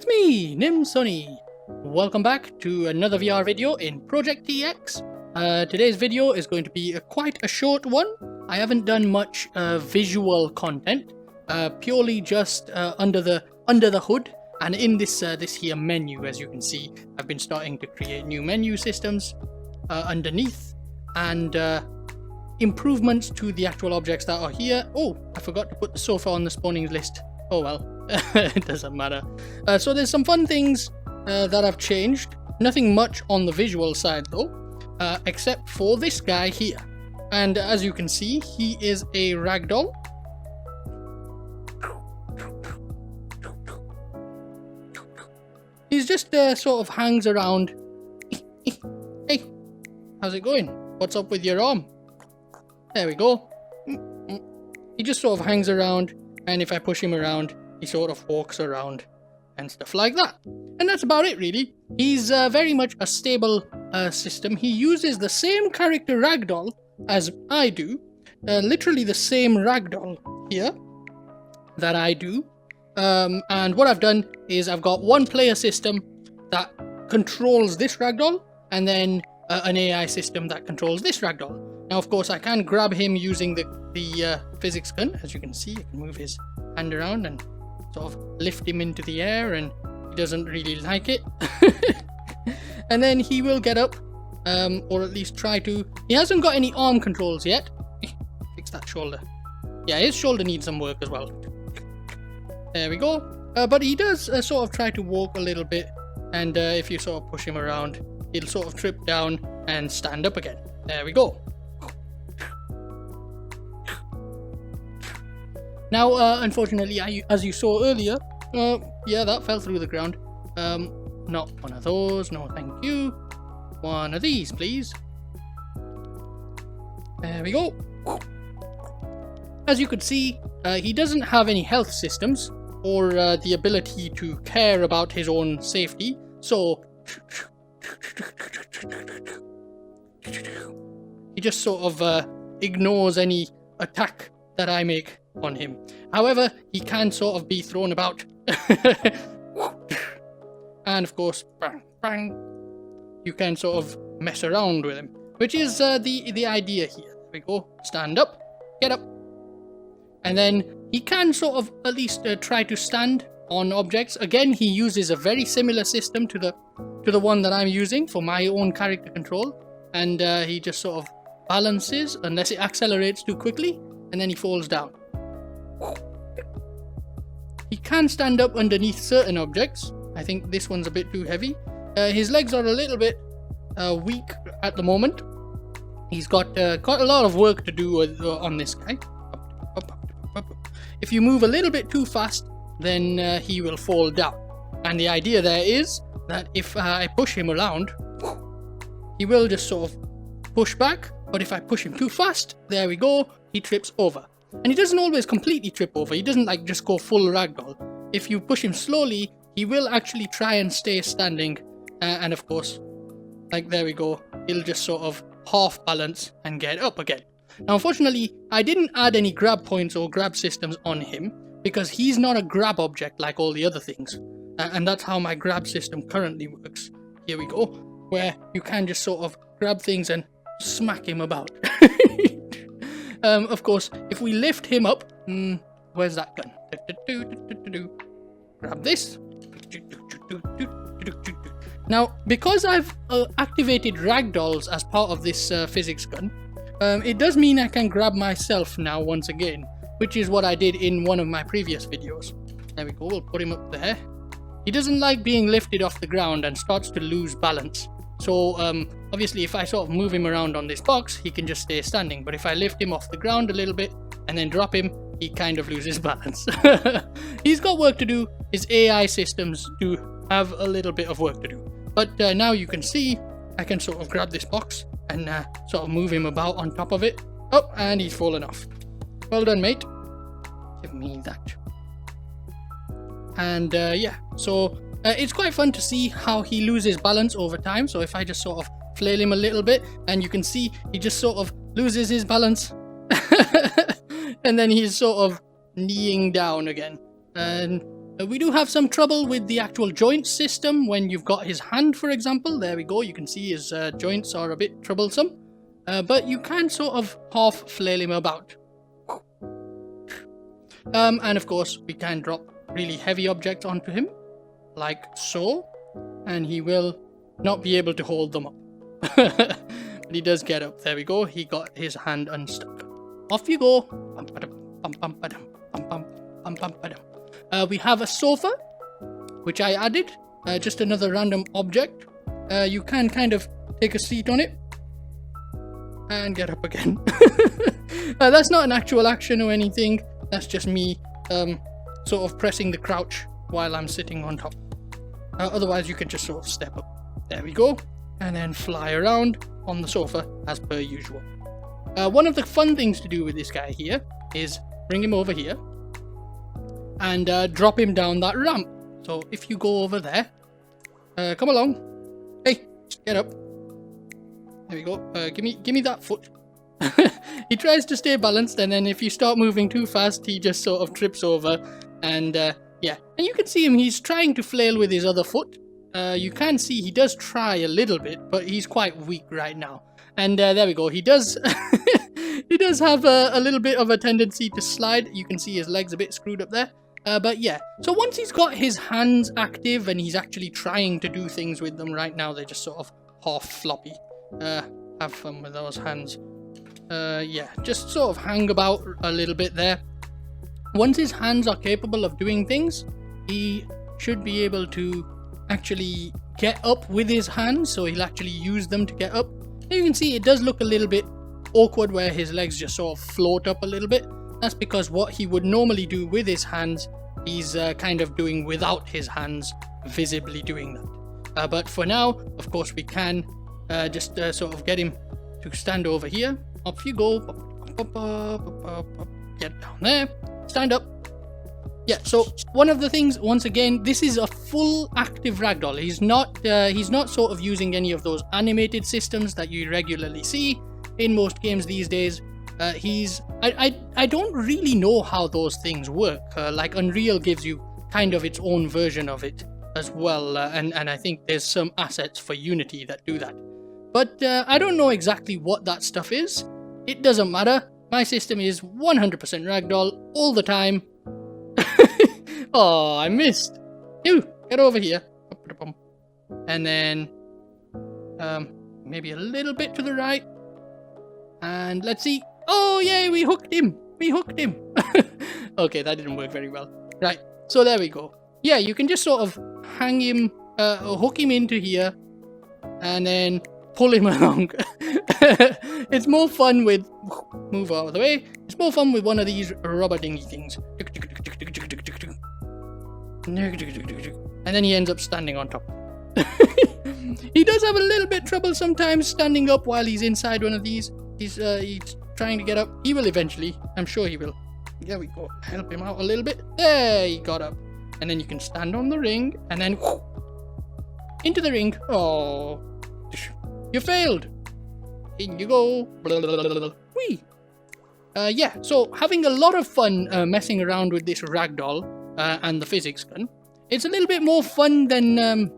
It's me, Sunny. Welcome back to another VR video in Project TX. Today's video is going to be quite a short one. I haven't done much visual content, purely just under the hood. And in this here menu, as you can see, I've been starting to create new menu systems underneath and improvements to the actual objects that are here. Oh, I forgot to put the sofa on the spawning list. Oh well, it doesn't matter. So there's some fun things that I've changed. Nothing much on the visual side though, except for this guy here. And as you can see, he is a ragdoll. He's just sort of hangs around. Hey, how's it going? What's up with your arm? There we go. He just sort of hangs around, and if I push him around, he sort of walks around and stuff like that. And that's about it really. He's very much a stable system. He uses the same character ragdoll as I do. Literally the same ragdoll here that I do. And what I've done is I've got one player system that controls this ragdoll, and then an AI system that controls this ragdoll. Now, of course, I can grab him using the physics gun. As you can see, I can move his hand around and sort of lift him into the air, and he doesn't really like it. And then he will get up, or at least try to. He hasn't got any arm controls yet. Fix that shoulder. Yeah, his shoulder needs some work as well. There we go. But he does sort of try to walk a little bit, and if you sort of push him around, he'll sort of trip down and stand up again. There we go. Now, unfortunately, as you saw earlier, yeah, that fell through the ground. Not one of those, no thank you. One of these, please. There we go. As you could see, he doesn't have any health systems or the ability to care about his own safety, so he just sort of ignores any attack that I make on him. However, he can sort of be thrown about. And of course, bang, bang, you can sort of mess around with him, which is the idea here. There we go. Stand up, get up. And then he can sort of at least try to stand on objects. Again, he uses a very similar system to the one that I'm using for my own character control. And he just sort of balances unless it accelerates too quickly, and then he falls down. He can stand up underneath certain objects. I think this one's a bit too heavy. His legs are a little bit weak at the moment. He's got quite a lot of work to do on this guy. If you move a little bit too fast, then he will fall down. And the idea there is that if I push him around, he will just sort of push back. But if I push him too fast, there we go, he trips over. And he doesn't always completely trip over. He doesn't like just go full ragdoll. If you push him slowly, he will actually try and stay standing. And of course, like there we go, he'll just sort of half balance and get up again. Now, unfortunately, I didn't add any grab points or grab systems on him because he's not a grab object like all the other things. And that's how my grab system currently works. Here we go, where you can just sort of grab things and smack him about. Of course, if we lift him up, where's that gun? Grab this. Now, because I've activated ragdolls as part of this physics gun, it does mean I can grab myself now once again, which is what I did in one of my previous videos. There we go, we'll put him up there. He doesn't like being lifted off the ground and starts to lose balance. So obviously if I sort of move him around on this box, he can just stay standing. But if I lift him off the ground a little bit and then drop him, he kind of loses balance. He's got work to do. His AI systems do have a little bit of work to do. But now you can see, I can sort of grab this box and sort of move him about on top of it. Oh, and he's fallen off. Well done, mate. Give me that. And yeah, so it's quite fun to see how he loses balance over time. So if I just sort of flail him a little bit, and you can see he just sort of loses his balance. And then he's sort of kneeing down again. And We do have some trouble with the actual joint system when you've got his hand, for example. There we go, you can see his joints are a bit troublesome. But you can sort of half flail him about. And of course, we can drop really heavy objects onto him, like so, and he will not be able to hold them up. But he does get up. There we go, he got his hand unstuck. Off you go. We have a sofa, which I added, just another random object. You can kind of take a seat on it and get up again. That's not an actual action or anything, that's just me sort of pressing the crouch while I'm sitting on top. Otherwise you can just sort of step up. There we go, and then fly around on the sofa as per usual. One of the fun things to do with this guy here is bring him over here and drop him down that ramp. So if you go over there, come along, hey, get up. There we go. Give me that foot. He tries to stay balanced, and then if you start moving too fast, he just sort of trips over. And yeah, and you can see him. He's trying to flail with his other foot. You can see he does try a little bit, but he's quite weak right now. And there we go. He does. He does have a little bit of a tendency to slide. You can see his legs a bit screwed up there. But yeah, so once he's got his hands active and he's actually trying to do things with them, right now they're just sort of half floppy. Have fun with those hands. Yeah, just sort of hang about a little bit there. Once his hands are capable of doing things, he should be able to actually get up with his hands, so he'll actually use them to get up. And you can see it does look a little bit awkward where his legs just sort of float up a little bit. That's because what he would normally do with his hands, he's kind of doing without his hands visibly doing that. But for now, of course, we can just sort of get him to stand over here. Off you go. Get down there. Stand up. Yeah, so one of the things, once again, this is a full active ragdoll. He's not sort of using any of those animated systems that you regularly see in most games these days. I don't really know how those things work. Like Unreal gives you kind of its own version of it as well, and I think there's some assets for Unity that do that. But I don't know exactly what that stuff is. It doesn't matter. My system is 100% ragdoll all the time. Oh, I missed. You get over here. And then maybe a little bit to the right. And let's see. Oh, yay, we hooked him. We hooked him. Okay, that didn't work very well. Right, so there we go. Yeah, you can just sort of hang him, hook him into here, and then pull him along. It's more fun with... Move out of the way. It's more fun with one of these rubber dinghy things. And then he ends up standing on top. He does have a little bit trouble sometimes standing up while he's inside one of these. He's trying to get up. He will eventually. I'm sure he will. There we go. Help him out a little bit. There, he got up. And then you can stand on the ring and then into the ring. Oh, you failed. In you go. Whee. Yeah, so having a lot of fun messing around with this ragdoll and the physics gun. It's a little bit more fun than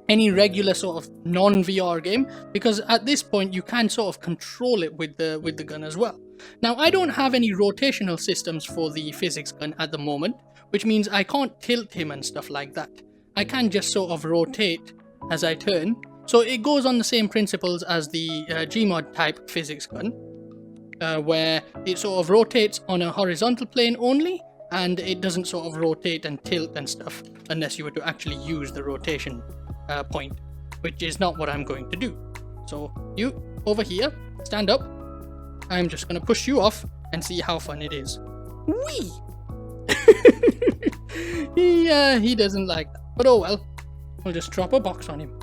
any regular sort of non-VR game, because at this point you can sort of control it with the gun as well. Now, I don't have any rotational systems for the physics gun at the moment, which means I can't tilt him and stuff like that. I can just sort of rotate as I turn. So it goes on the same principles as the Gmod type physics gun, where it sort of rotates on a horizontal plane only, and it doesn't sort of rotate and tilt and stuff unless you were to actually use the rotation point, which is not what I'm going to do. So you over here, stand up. I'm just going to push you off and see how fun it is. Whee! He doesn't like that, but oh well. We'll just drop a box on him.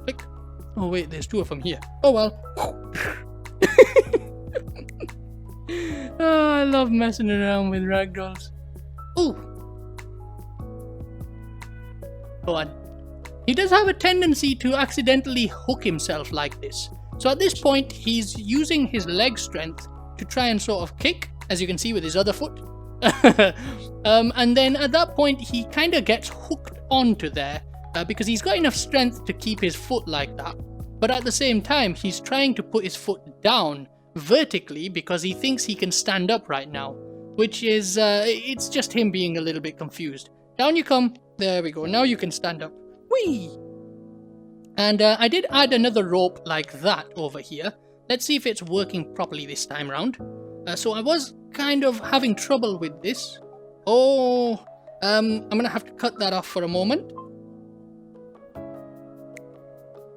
Click. Oh wait, there's two of them here. Oh well. Oh, I love messing around with ragdolls. Ooh. Go on. He does have a tendency to accidentally hook himself like this. So at this point, he's using his leg strength to try and sort of kick, as you can see with his other foot. And then at that point, he kind of gets hooked onto there because he's got enough strength to keep his foot like that. But at the same time, he's trying to put his foot down vertically because he thinks he can stand up right now, which is, it's just him being a little bit confused. Down you come. There we go. Now you can stand up. Whee! And I did add another rope like that over here. Let's see if it's working properly this time round. So I was kind of having trouble with this. Oh, I'm gonna have to cut that off for a moment.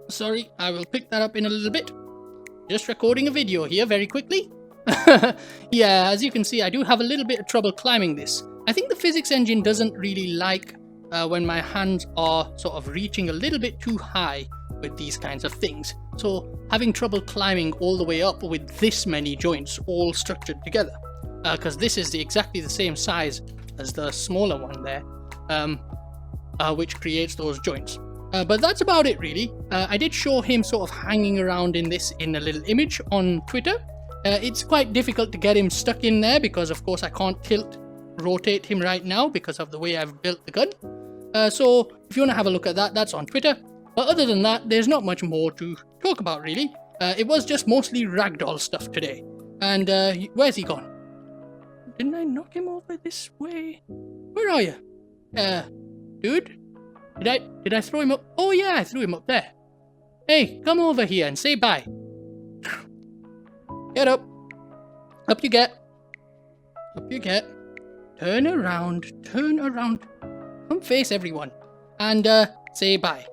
Sorry, I will pick that up in a little bit. Just recording a video here very quickly. Yeah, as you can see, I do have a little bit of trouble climbing this. I think the physics engine doesn't really like when my hands are sort of reaching a little bit too high with these kinds of things. So having trouble climbing all the way up with this many joints all structured together. Because this is exactly the same size as the smaller one there, which creates those joints. But that's about it really. I did show him sort of hanging around in this in a little image on Twitter. It's quite difficult to get him stuck in there because of course I can't rotate him right now because of the way I've built the gun. So if you want to have a look at that, that's on Twitter. But other than that, there's not much more to talk about really. It was just mostly ragdoll stuff today. And where's he gone? Didn't I knock him over this way? Where are you? Dude? Did I throw him up? Oh yeah, I threw him up there. Hey, come over here and say bye. Get up. Up you get. Up you get. Turn around. Turn around. Come face everyone. And say bye.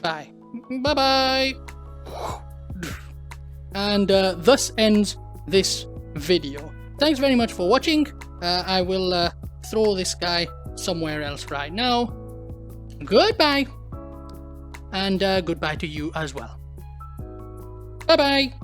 Bye. Bye-bye. And thus ends this video. Thanks very much for watching. I will throw this guy somewhere else right now. Goodbye. And goodbye to you as well. Bye-bye.